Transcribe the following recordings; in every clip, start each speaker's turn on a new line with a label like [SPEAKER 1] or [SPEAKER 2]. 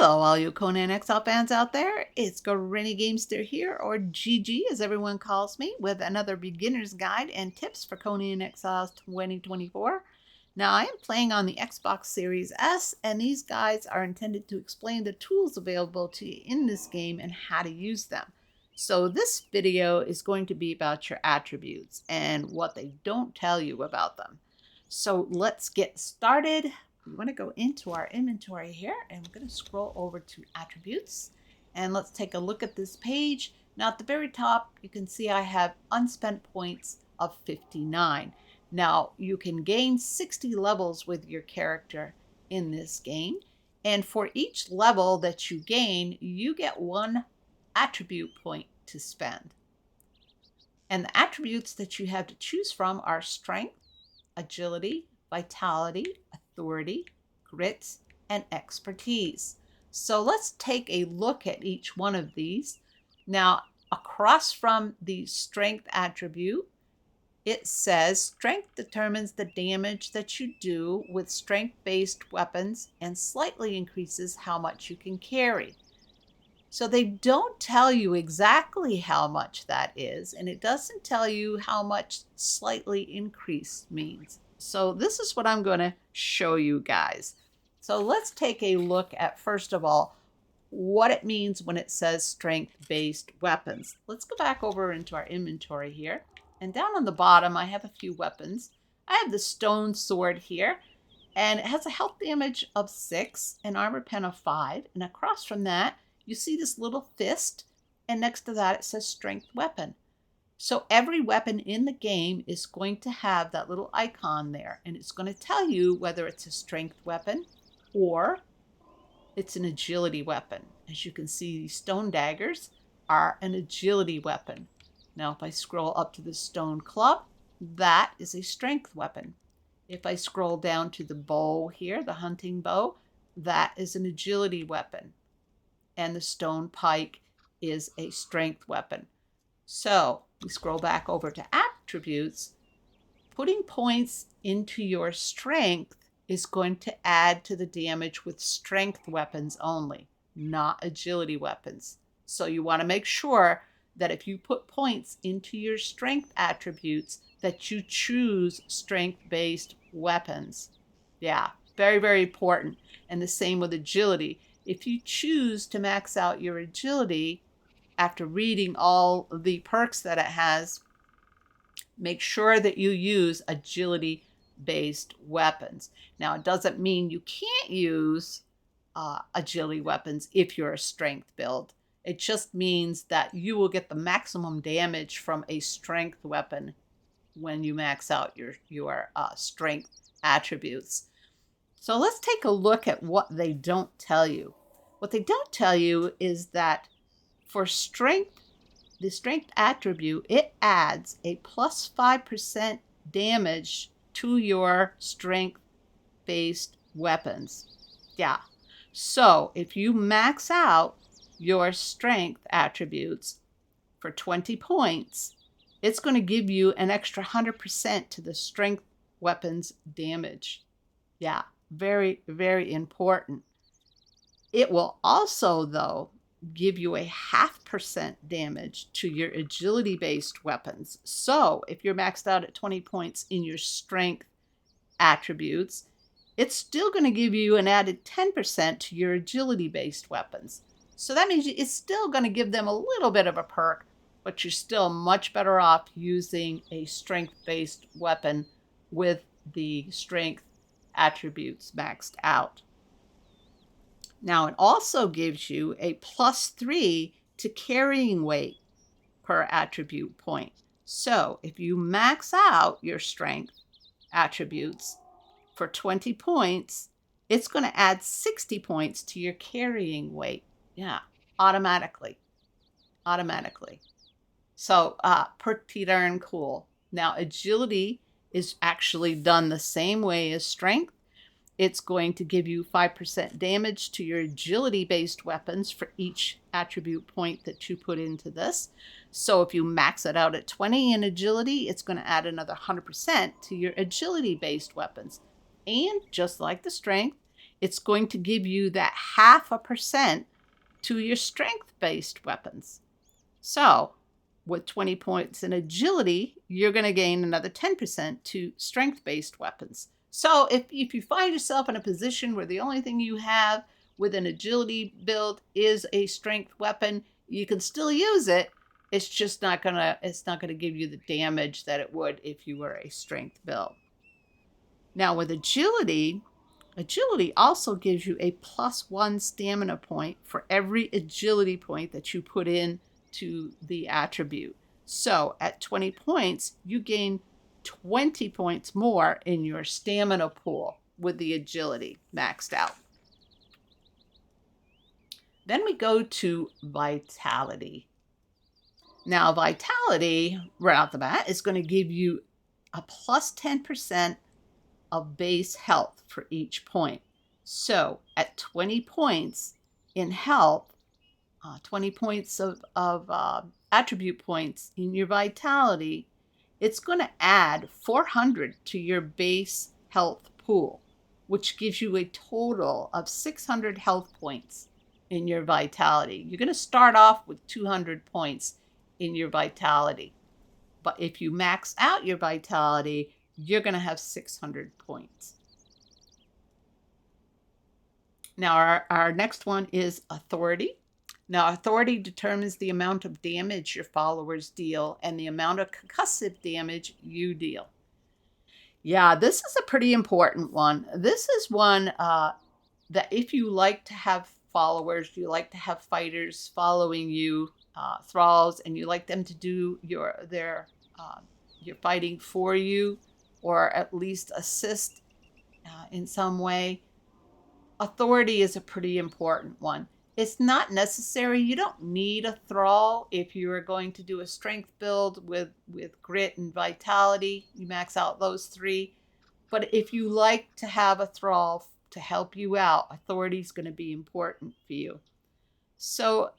[SPEAKER 1] Hello, all you Conan Exile fans out there. It's Granny Gamester here, or GG as everyone calls me, with another beginner's guide and tips for Conan Exiles 2024. Now, I am playing on the Xbox Series S, and these guides are intended to explain the tools available to you in this game and how to use them. So this video is going to be about your attributes and what they don't tell you about them. So let's get started. We want to go into our inventory here, and we're going to scroll over to attributes, and let's take a look at this page. Now at the very top you can see I have unspent points of 59. Now you can gain 60 levels with your character in this game, and for each level that you gain you get one attribute point to spend. And the attributes that you have to choose from are strength, agility, vitality, authority, grit, and expertise. So let's take a look at each one of these. Now, across from the strength attribute, it says strength determines the damage that you do with strength-based weapons and slightly increases how much you can carry. So they don't tell you exactly how much that is, and it doesn't tell you how much slightly increased means. So this is what I'm going to show you guys. So let's take a look at, first of all, what it means when it says strength-based weapons. Let's go back over into our inventory here. And down on the bottom, I have a few weapons. I have the stone sword here, and it has a health damage of 6, an armor pen of 5. And across from that, you see this little fist, and next to that, it says strength weapon. So every weapon in the game is going to have that little icon there, and it's going to tell you whether it's a strength weapon or it's an agility weapon. As you can see, these stone daggers are an agility weapon. Now, if I scroll up to the stone club, that is a strength weapon. If I scroll down to the bow here, the hunting bow, that is an agility weapon. And the stone pike is a strength weapon. So we scroll back over to attributes. Putting points into your strength is going to add to the damage with strength weapons only, not agility weapons. So you want to make sure that if you put points into your strength attributes, that you choose strength-based weapons. Yeah, very, very important. And the same with agility. If you choose to max out your agility, after reading all the perks that it has, make sure that you use agility-based weapons. Now, it doesn't mean you can't use agility weapons if you're a strength build. It just means that you will get the maximum damage from a strength weapon when you max out your strength attributes. So let's take a look at what they don't tell you. What they don't tell you is that for strength, the strength attribute, it adds a plus 5% damage to your strength-based weapons. Yeah. So if you max out your strength attributes for 20 points, it's going to give you an extra 100% to the strength weapons damage. Yeah, very, very important. It will also, though, give you a 0.5% damage to your agility-based weapons. So if you're maxed out at 20 points in your strength attributes, it's still going to give you an added 10% to your agility-based weapons. So that means it's still going to give them a little bit of a perk, but you're still much better off using a strength-based weapon with the strength attributes maxed out. Now, it also gives you a +3 to carrying weight per attribute point. So if you max out your strength attributes for 20 points, it's going to add 60 points to your carrying weight. Yeah, automatically. So pretty darn cool. Now, agility is actually done the same way as strength. It's going to give you 5% damage to your agility-based weapons for each attribute point that you put into this. So if you max it out at 20 in agility, it's going to add another 100% to your agility-based weapons. And just like the strength, it's going to give you that 0.5% to your strength-based weapons. So with 20 points in agility, you're going to gain another 10% to strength-based weapons. So if you find yourself in a position where the only thing you have with an agility build is a strength weapon, you can still use it. It's just not gonna give you the damage that it would if you were a strength build. Now with agility also gives you a +1 stamina point for every agility point that you put in to the attribute. So at 20 points, you gain 20 points more in your stamina pool with the agility maxed out. Then we go to vitality. Now, vitality, right off the bat, is going to give you a +10% of base health for each point. So at 20 points in health, 20 points of attribute points in your vitality, it's going to add 400 to your base health pool, which gives you a total of 600 health points in your vitality. You're going to start off with 200 points in your vitality. But if you max out your vitality, you're going to have 600 points. Now, our next one is authority. Now, authority determines the amount of damage your followers deal and the amount of concussive damage you deal. Yeah, this is a pretty important one. This is one that if you like to have followers, you like to have fighters following you, thralls, and you like them to do your fighting for you, or at least assist in some way, authority is a pretty important one. It's not necessary. You don't need a thrall if you are going to do a strength build with grit and vitality. You max out those three. But if you like to have a thrall to help you out, authority is going to be important for you. So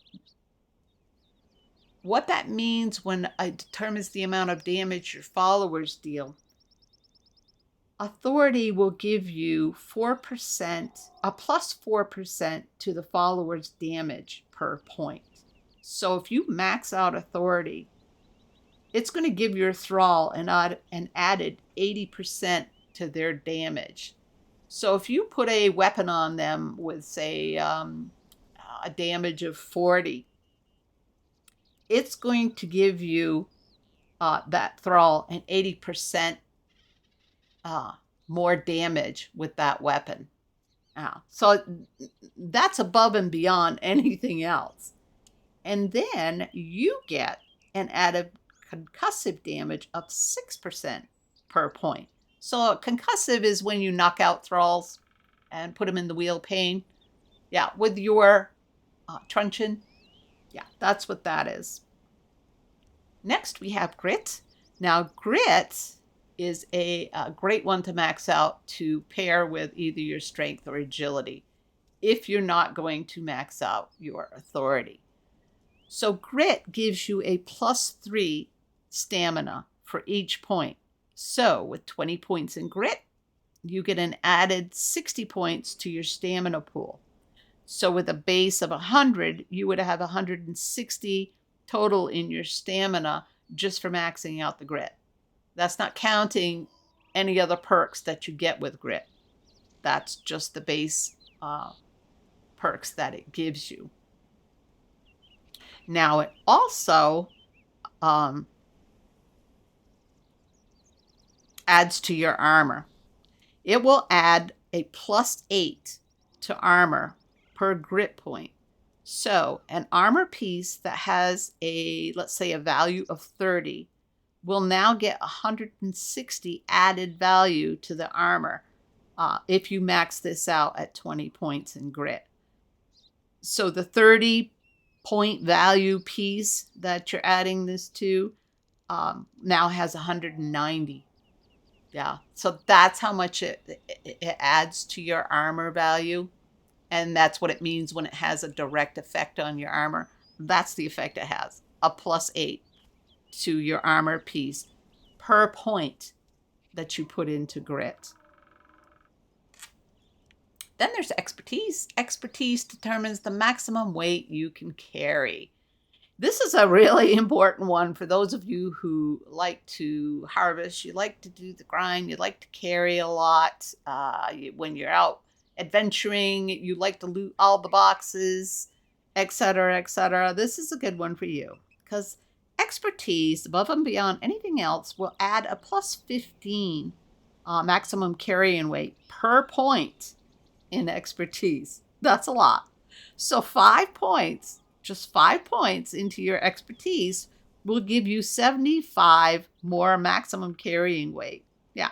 [SPEAKER 1] what that means when it determines the amount of damage your followers deal, authority will give you 4%, a +4% to the follower's damage per point. So if you max out authority, it's going to give your thrall an added 80% to their damage. So if you put a weapon on them with, say, a damage of 40, it's going to give you that thrall an 80% more damage with that weapon. So that's above and beyond anything else. And then you get an added concussive damage of 6% per point. So concussive is when you knock out thralls and put them in the wheel pain. Yeah, with your truncheon. Yeah, that's what that is. Next, we have grit. Now, grit is a great one to max out to pair with either your strength or agility if you're not going to max out your authority. So grit gives you a +3 stamina for each point. So with 20 points in grit, you get an added 60 points to your stamina pool. So with a base of 100, you would have 160 total in your stamina just for maxing out the grit. That's not counting any other perks that you get with grit. That's just the base perks that it gives you. Now, it also adds to your armor. It will add a +8 to armor per grit point. So an armor piece that has let's say a value of 30 will now get 160 added value to the armor if you max this out at 20 points in grit. So the 30 point value piece that you're adding this to now has 190. Yeah, so that's how much it adds to your armor value. And that's what it means when it has a direct effect on your armor. That's the effect it has, a +8 to your armor piece per point that you put into grit. Then there's expertise. Expertise determines the maximum weight you can carry. This is a really important one for those of you who like to harvest, you like to do the grind, you like to carry a lot. When you're out adventuring, you like to loot all the boxes, etc., etc. This is a good one for you because expertise, above and beyond anything else, will add a plus 15 maximum carrying weight per point in expertise. That's a lot. So 5 points, just 5 points into your expertise will give you 75 more maximum carrying weight. Yeah.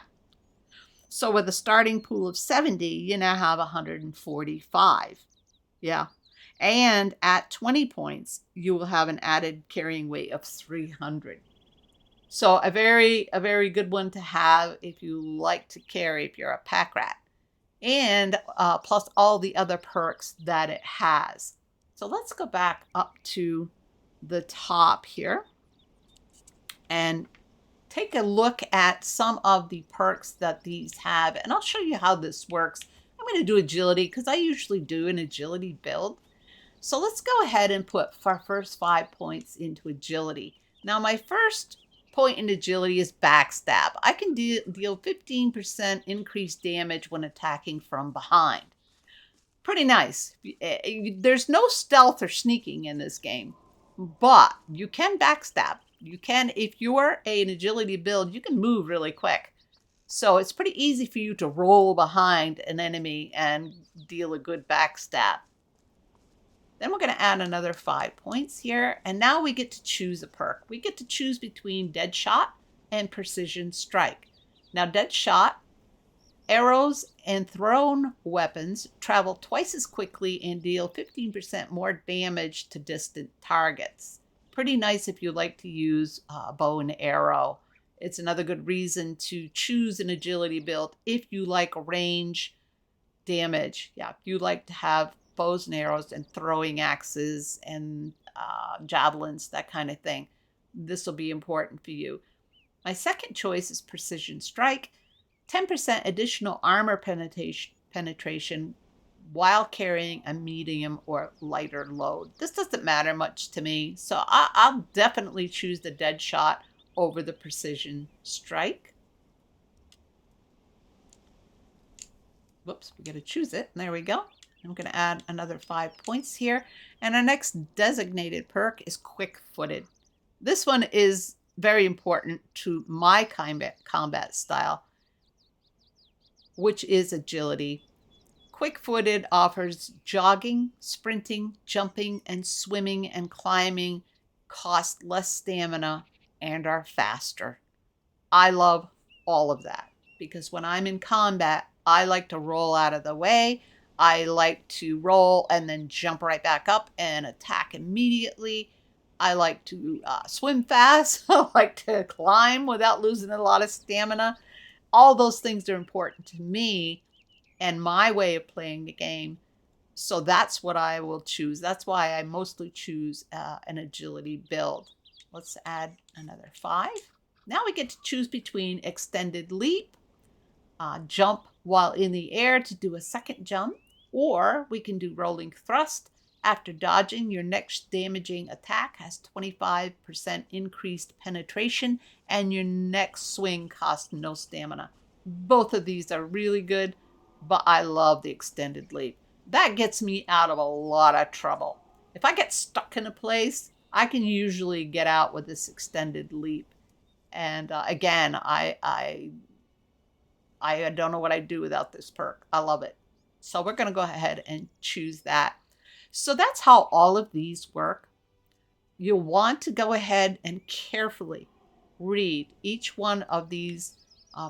[SPEAKER 1] So with a starting pool of 70, you now have 145. Yeah. And at 20 points, you will have an added carrying weight of 300. So a very good one to have if you like to carry, if you're a pack rat. And plus all the other perks that it has. So let's go back up to the top here and take a look at some of the perks that these have. And I'll show you how this works. I'm going to do agility because I usually do an agility build. So let's go ahead and put our first 5 points into agility. Now my first point in agility is backstab. I can deal 15% increased damage when attacking from behind. Pretty nice. There's no stealth or sneaking in this game, but you can backstab. You can, if you're an agility build, you can move really quick. So it's pretty easy for you to roll behind an enemy and deal a good backstab. Then we're going to add another 5 points here. And now we get to choose a perk. We get to choose between Dead Shot and Precision Strike. Now, Dead Shot, arrows and thrown weapons travel twice as quickly and deal 15% more damage to distant targets. Pretty nice if you like to use bow and arrow. It's another good reason to choose an agility build if you like range damage. Yeah, if you like to have bows and arrows and throwing axes and javelins, that kind of thing. This will be important for you. My second choice is Precision Strike. 10% additional armor penetration while carrying a medium or lighter load. This doesn't matter much to me, so I'll definitely choose the Dead Shot over the Precision Strike. Whoops, we got to choose it. There we go. I'm going to add another 5 points here. And our next designated perk is Quick Footed. This one is very important to my combat style, which is agility. Quick Footed offers jogging, sprinting, jumping, and swimming and climbing, cost less stamina, and are faster. I love all of that because when I'm in combat, I like to roll out of the way. I like to roll and then jump right back up and attack immediately. I like to swim fast. I like to climb without losing a lot of stamina. All those things are important to me and my way of playing the game. So that's what I will choose. That's why I mostly choose an agility build. Let's add another 5. Now we get to choose between extended leap, jump while in the air to do a second jump, or we can do rolling thrust. After dodging, your next damaging attack has 25% increased penetration, and your next swing costs no stamina. Both of these are really good, but I love the extended leap. That gets me out of a lot of trouble. If I get stuck in a place, I can usually get out with this extended leap. And again, I don't know what I'd do without this perk. I love it. So we're going to go ahead and choose that. So that's how all of these work. You'll want to go ahead and carefully read each one of these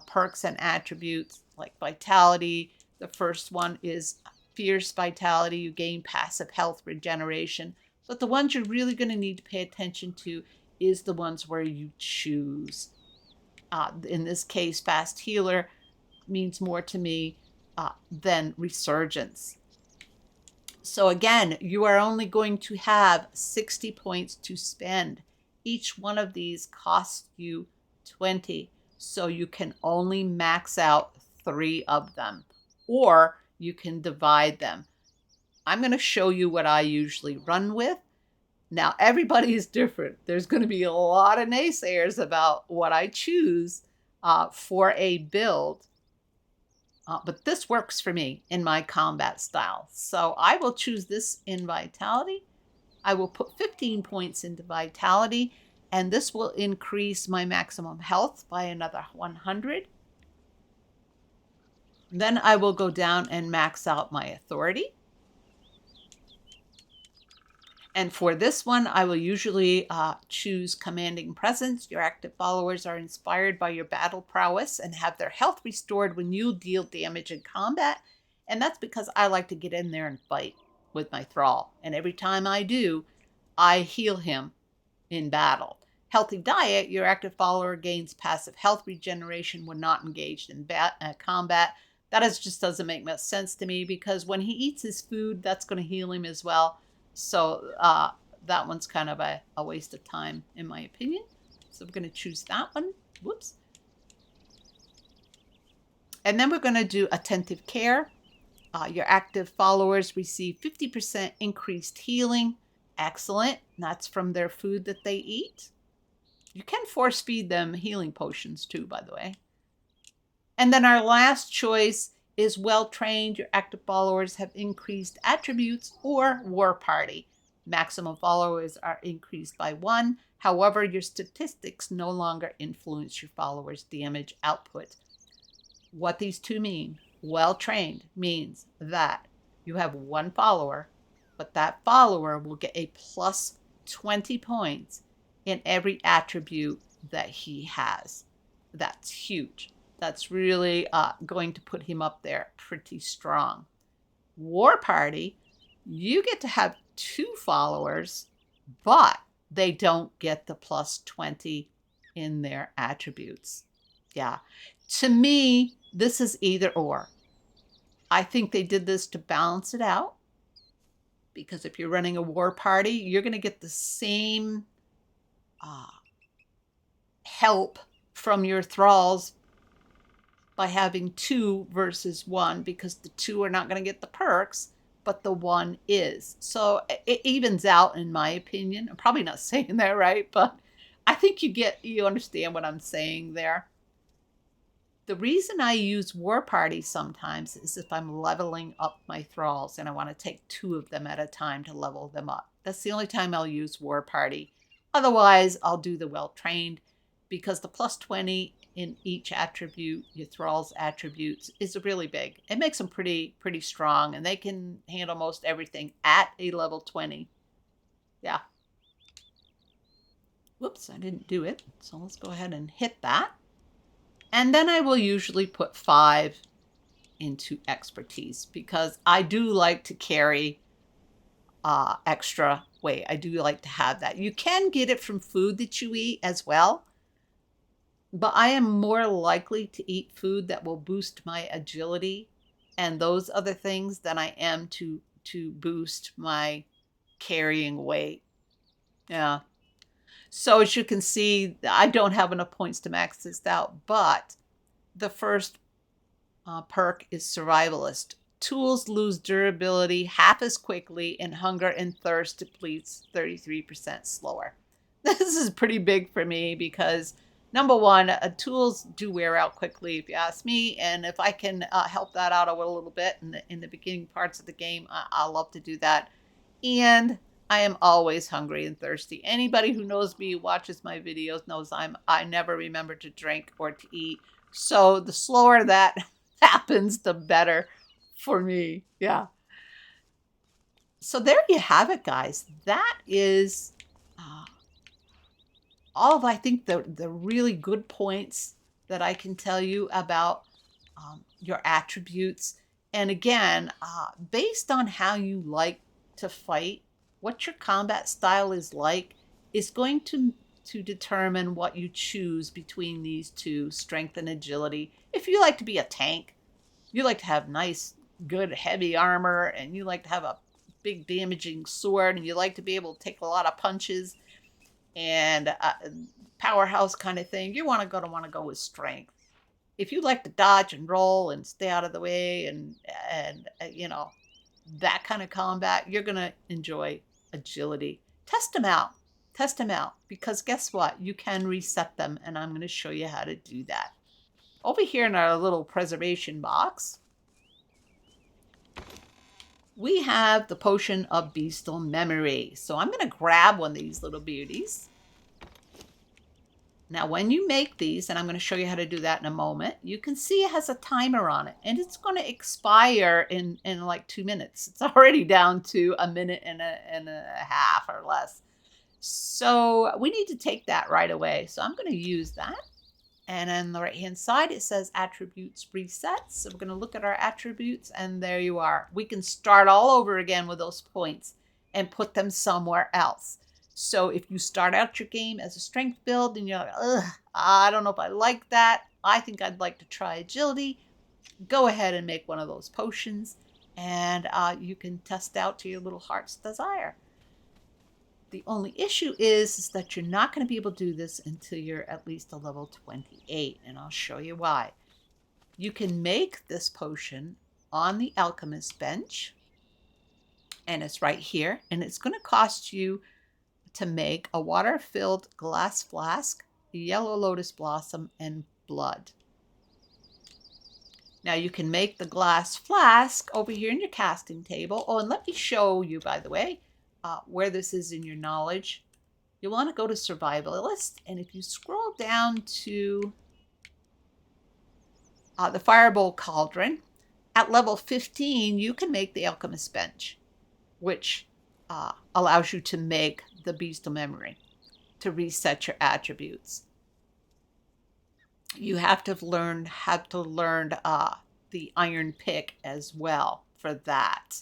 [SPEAKER 1] perks and attributes, like vitality. The first one is fierce vitality. You gain passive health regeneration. But the ones you're really going to need to pay attention to is the ones where you choose. In this case, fast healer means more to me than resurgence. So again, you are only going to have 60 points to spend. Each one of these costs you 20. So you can only max out 3 of them. Or you can divide them. I'm going to show you what I usually run with. Now, everybody is different. There's going to be a lot of naysayers about what I choose for a build. But this works for me in my combat style. So I will choose this in Vitality. I will put 15 points into Vitality, and this will increase my maximum health by another 100. Then I will go down and max out my Authority. And for this one, I will usually choose Commanding Presence. Your active followers are inspired by your battle prowess and have their health restored when you deal damage in combat. And that's because I like to get in there and fight with my thrall. And every time I do, I heal him in battle. Healthy Diet, your active follower gains passive health regeneration when not engaged in combat. That just doesn't make much sense to me, because when he eats his food, that's going to heal him as well. So that one's kind of a waste of time, in my opinion. So we're going to choose that one. Whoops. And then we're going to do Attentive Care. Your active followers receive 50% increased healing. Excellent. That's from their food that they eat. You can force feed them healing potions too, by the way. And then our last choice is Well Trained. Your active followers have increased attributes, or War Party. Maximum followers are increased by 1. However, your statistics no longer influence your followers' damage output. What these two mean: Well Trained means that you have 1 follower, but that follower will get a plus 20 points in every attribute that he has. That's huge. That's really going to put him up there pretty strong. War Party, you get to have 2 followers, but they don't get the plus 20 in their attributes. Yeah. To me, this is either or. I think they did this to balance it out, because if you're running a War Party, you're going to get the same help from your thralls by having 2 versus 1, because the 2 are not going to get the perks, but the 1 is. So it evens out, in my opinion. I'm probably not saying that right, but I think you understand what I'm saying there. The reason I use War Party sometimes is if I'm leveling up my thralls and I want to take 2 of them at a time to level them up. That's the only time I'll use War Party. Otherwise, I'll do the Well Trained, because the plus 20 in each attribute, your thrall's attributes, is really big. It makes them pretty strong, and they can handle most everything at a level 20. Yeah. Whoops, I didn't do it. So let's go ahead and hit that. And then I will usually put 5 into Expertise, because I do like to carry extra weight. I do like to have that. You can get it from food that you eat as well, but I am more likely to eat food that will boost my agility and those other things than I am to boost my carrying weight. Yeah. So as you can see, I don't have enough points to max this out, but the first perk is Survivalist. Tools lose durability half as quickly, and hunger and thirst depletes 33% slower. This is pretty big for me, because number one, tools do wear out quickly, if you ask me, and if I can help that out a little bit in the beginning parts of the game, I love to do that. And I am always hungry and thirsty. Anybody who knows me, watches my videos, knows I never remember to drink or to eat. So the slower that happens, the better for me. Yeah. So there you have it, guys. That is all of, I think, the really good points that I can tell you about your attributes. And again, based on how you like to fight, what your combat style is like, is going to determine what you choose between these two, strength and agility. If you like to be a tank, you like to have nice, good, heavy armor, and you like to have a big damaging sword, and you like to be able to take a lot of punches and powerhouse kind of thing, you want to go with strength. if you like to dodge and roll and stay out of the way and you know, that kind of combat, you're going to enjoy agility. Test them out. Test them out, because guess what? You can reset them, and I'm going to show you how to do that. Over here in our little preservation box, we have the potion of beastal memory. So I'm going to grab one of these little beauties. Now, when you make these, and I'm going to show you how to do that in a moment, you can see it has a timer on it, and it's going to expire in like 2 minutes. It's already down to a minute and a half or less. So we need to take that right away. So I'm going to use that. And on the right-hand side, it says attributes reset. So we're going to look at our attributes, and there you are. We can start all over again with those points and put them somewhere else. So if you start out your game as a strength build and you're like, ugh, I don't know if I like that. I think I'd like to try agility. Go ahead and make one of those potions, and you can test out to your little heart's desire. The only issue is that you're not going to be able to do this until you're at least a level 28, and I'll show you why. You can make this potion on the alchemist bench, and it's right here, and it's going to cost you to make a water-filled glass flask, yellow lotus blossom, and blood. Now you can make the glass flask over here in your casting table. Oh, and let me show you, by the way, where this is in your knowledge. You'll want to go to Survivalist, and if you scroll down to the Firebowl Cauldron, at level 15, you can make the Alchemist Bench, which allows you to make the Beast of Memory to reset your attributes. You have to learn the Iron Pick as well for that.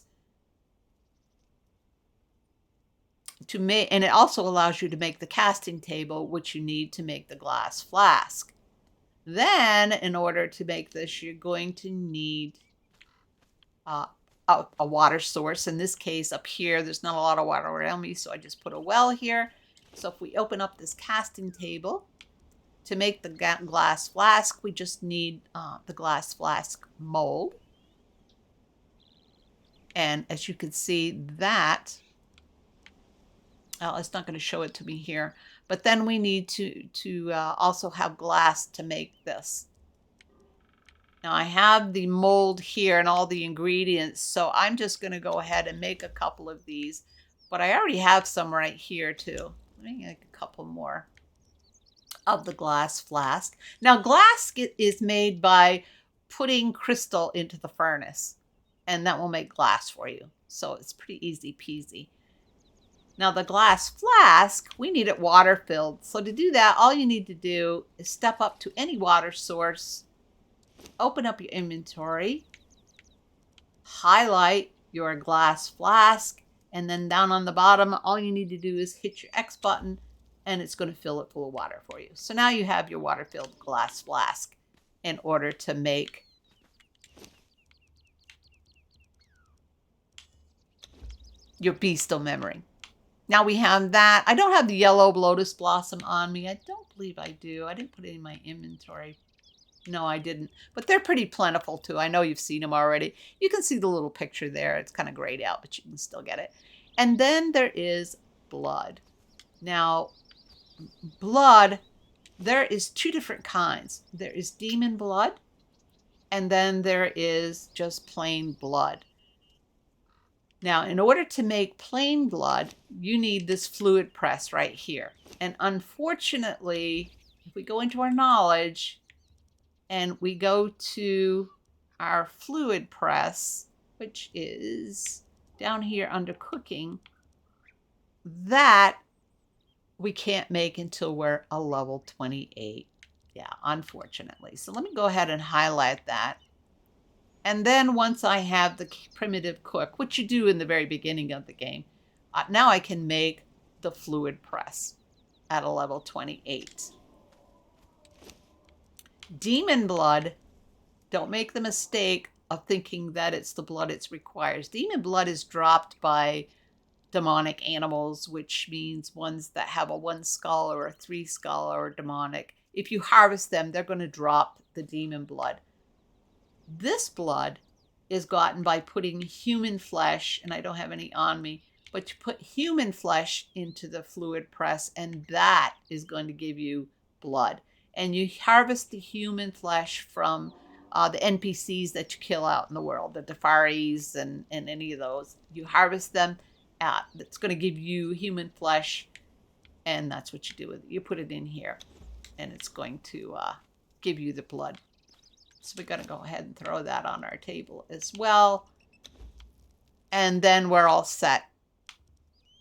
[SPEAKER 1] And it also allows you to make the casting table, which you need to make the glass flask. Then, in order to make this, you're going to need a water source. In this case, up here, there's not a lot of water around me, so I just put a well here. So if we open up this casting table, to make the glass flask, we just need the glass flask mold. And as you can see, that... it's not going to show it to me here. But then we need to also have glass to make this. Now I have the mold here and all the ingredients, so I'm just going to go ahead and make a couple of these. But I already have some right here too. Let me make a couple more of the glass flask. Now glass is made by putting crystal into the furnace, and that will make glass for you. So it's pretty easy peasy. Now the glass flask, we need it water filled. So to do that, all you need to do is step up to any water source, open up your inventory, highlight your glass flask, and then down on the bottom, all you need to do is hit your X button, and it's going to fill it full of water for you. So now you have your water filled glass flask in order to make your Beastal Memory. Now we have that. I don't have the yellow lotus blossom on me. I don't believe I do. I didn't put it in my inventory. No, I didn't. But they're pretty plentiful too. I know you've seen them already. You can see the little picture there. It's kind of grayed out, but you can still get it. And then there is blood. Now, blood, there is two different kinds. There is demon blood, and then there is just plain blood. Now, in order to make plain blood, you need this fluid press right here. And unfortunately, if we go into our knowledge and we go to our fluid press, which is down here under cooking, that we can't make until we're a level 28. Yeah, unfortunately. So let me go ahead and highlight that. And then once I have the primitive cook, which you do in the very beginning of the game, now I can make the fluid press at a level 28. Demon blood, don't make the mistake of thinking that it's the blood it requires. Demon blood is dropped by demonic animals, which means ones that have a 1 skull or a 3 skull or demonic. If you harvest them, they're going to drop the demon blood. This blood is gotten by putting human flesh, and I don't have any on me, but you put human flesh into the fluid press, and that is going to give you blood. And you harvest the human flesh from the NPCs that you kill out in the world, the Defaris and any of those. You harvest them. That's going to give you human flesh, and that's what you do with it. You put it in here, and it's going to give you the blood. So we're going to go ahead and throw that on our table as well. And then we're all set.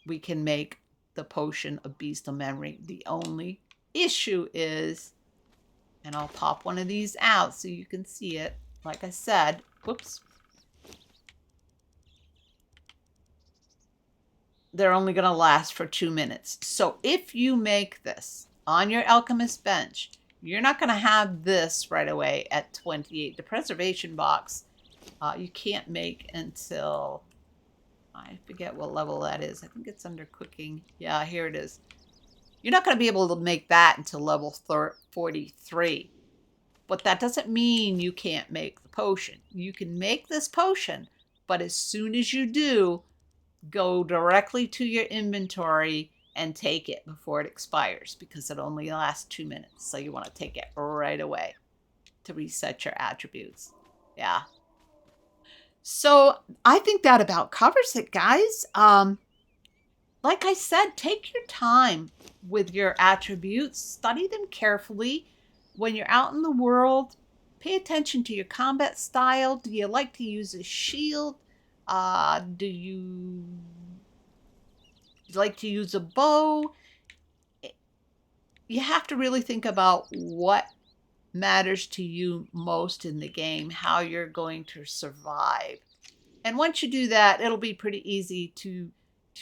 [SPEAKER 1] We can make the potion of Beast of Memory. The only issue is, and I'll pop one of these out so you can see it. Like I said, whoops. They're only going to last for 2 minutes. So if you make this on your alchemist bench, you're not going to have this right away at 28. The preservation box, you can't make until, I forget what level that is. I think it's under cooking. Yeah, here it is. You're not going to be able to make that until level 43. But that doesn't mean you can't make the potion. You can make this potion, but as soon as you do, go directly to your inventory and take it before it expires, because it only lasts 2 minutes. So you want to take it right away to reset your attributes. Yeah. So I think that about covers it, guys. Like I said, take your time with your attributes. Study them carefully. When you're out in the world, pay attention to your combat style. Do you like to use a shield? Do you like to use a bow? You have to really think about what matters to you most in the game, how you're going to survive. And once you do that, it'll be pretty easy to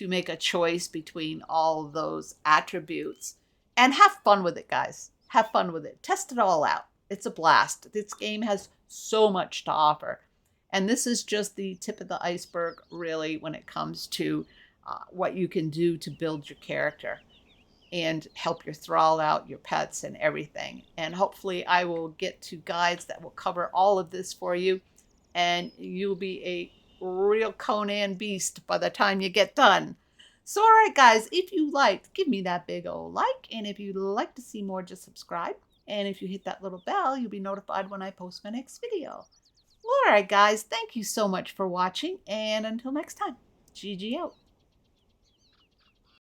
[SPEAKER 1] make a choice between all of those attributes. And have fun with it, guys. Have fun with it. Test it all out. It's a blast. This game has so much to offer. And this is just the tip of the iceberg, really, when it comes to what you can do to build your character and help your thrall out, your pets, and everything. And hopefully I will get to guides that will cover all of this for you, and you'll be a real Conan beast by the time you get done. So, all right, guys, if you liked, give me that big old like. And if you'd like to see more, just subscribe. And if you hit that little bell, you'll be notified when I post my next video. All right, guys, thank you so much for watching. And until next time, GG out.